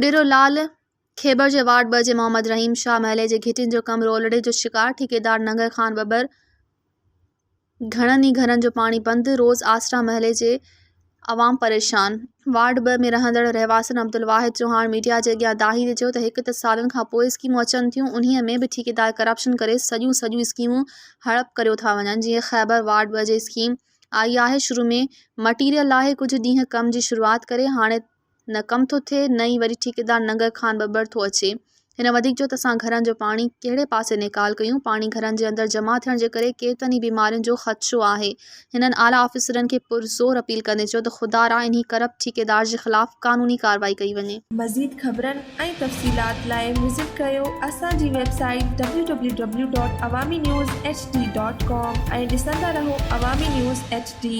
पुडेरो लाल खेबर जे ward 2 जे मोहम्मद रहीम शाह महले जे घिटिन जो कम रोलड़े जो शिकार ठेकेदार नंगर खान बबर। घणनि ई घरनि जो पानी बंद, रोज़ आसरा महले जे अवाम परेशान। वार्ड 2 में रहंदड़ रहवासन अब्दुल वाहिद चौहान मीडिया जे अॻियां दाही ॾिजो त हिकु त सालनि खां पोइ स्कीमूं अचनि थियूं, उन्हीअ में बि ठेकेदार करप्शन करे सॼियूं स्कीमूं हड़प करियो था वञनि। जीअं खैबर वार्ड 2 जी स्कीम आई आहे, शुरू में मटीरियल आहे, कुझु ॾींहं कम जी शुरूआत करे हाणे न कम थो थिए, न ई वरी ठेकेदार नंगर खान बबर थो अचे। हिन वधीक जो त असां घरनि जो पाणी कहिड़े पासे निकाल कयूं। पाणी घरनि जे अंदरि जमा थियण जे करे केतिरनि ई बीमारियुनि जो ख़दशो आहे। हिननि आला ऑफिसरनि खे पुरज़ोर अपील कंदे चयो त ख़ुदारा इन्ही करप्ट ठेकेदार जे ख़िलाफ़ कानूनी कार्रवाई कई वञे। मज़ीद ख़बरनि ऐं तफ़सीलात लाइ विज़िट कयो असांजी वेबसाइट www.awamiNewsHD.com ऐं ॾिसंदा रहो अवामी न्यूज़ HD।